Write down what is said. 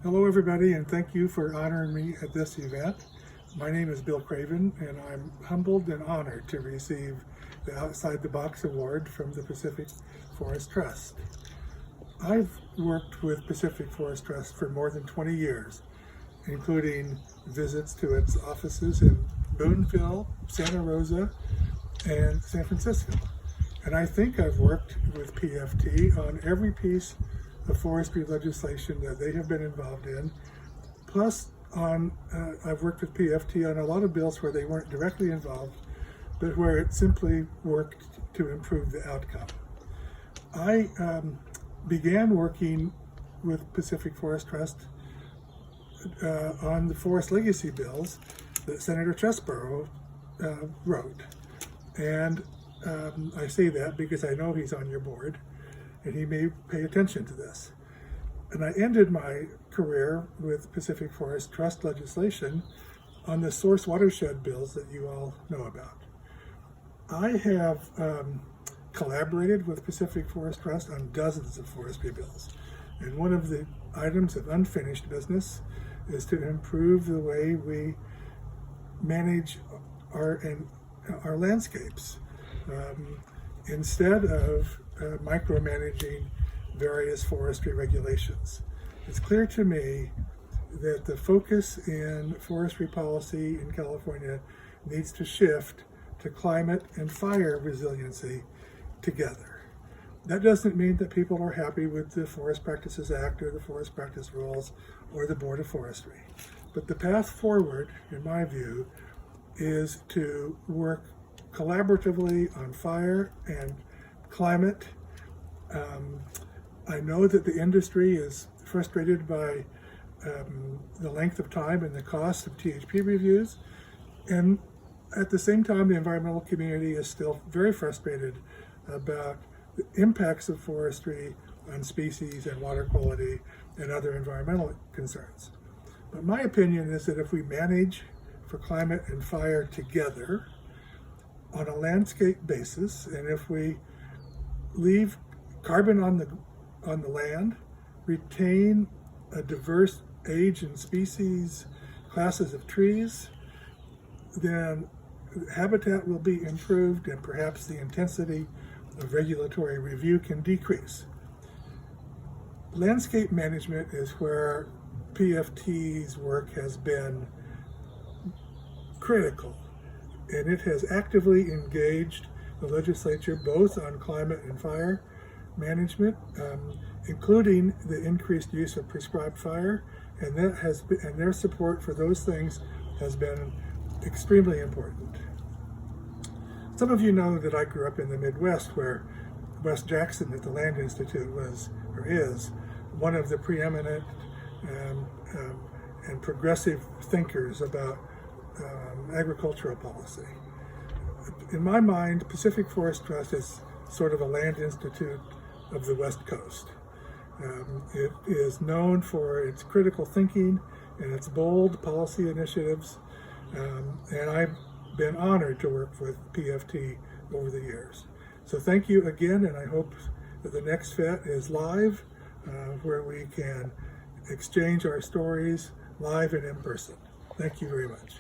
Hello everybody, and thank you for honoring me at this event. My name is Bill Craven, and I'm humbled and honored to receive the Outside the Box Award from the Pacific Forest Trust. I've worked with Pacific Forest Trust for more than 20 years, including visits to its offices in Boonville, Santa Rosa, and San Francisco. And I think I've worked with PFT on every piece of forestry legislation that they have been involved in. Plus, I've worked with PFT on a lot of bills where they weren't directly involved, but where it simply worked to improve the outcome. I began working with Pacific Forest Trust on the forest legacy bills that Senator Chesborough wrote. And I say that because I know he's on your board and he may pay attention to this. And I ended my career with Pacific Forest Trust legislation on the source watershed bills that you all know about. I have collaborated with Pacific Forest Trust on dozens of forestry bills. And one of the items of unfinished business is to improve the way we manage our landscapes. Instead of micromanaging various forestry regulations. It's clear to me that the focus in forestry policy in California needs to shift to climate and fire resiliency together. That doesn't mean that people are happy with the Forest Practices Act or the Forest Practice Rules or the Board of Forestry. But the path forward, in my view, is to work collaboratively on fire and climate. I know that the industry is frustrated by the length of time and the cost of THP reviews, and at the same time the environmental community is still very frustrated about the impacts of forestry on species and water quality and other environmental concerns. But my opinion is that if we manage for climate and fire together on a landscape basis, and if we leave carbon on the land, retain a diverse age and species, classes of trees, then habitat will be improved and perhaps the intensity of regulatory review can decrease. Landscape management is where PFT's work has been critical, and it has actively engaged the legislature both on climate and fire management, including the increased use of prescribed fire, and their support for those things has been extremely important. Some of you know that I grew up in the Midwest, where Wes Jackson at the Land Institute is one of the preeminent and progressive thinkers about agricultural policy. In my mind, Pacific Forest Trust is sort of a Land Institute of the West Coast. It is known for its critical thinking and its bold policy initiatives, and I've been honored to work with PFT over the years. So thank you again, and I hope that the next Fete is live, where we can exchange our stories live and in person. Thank you very much.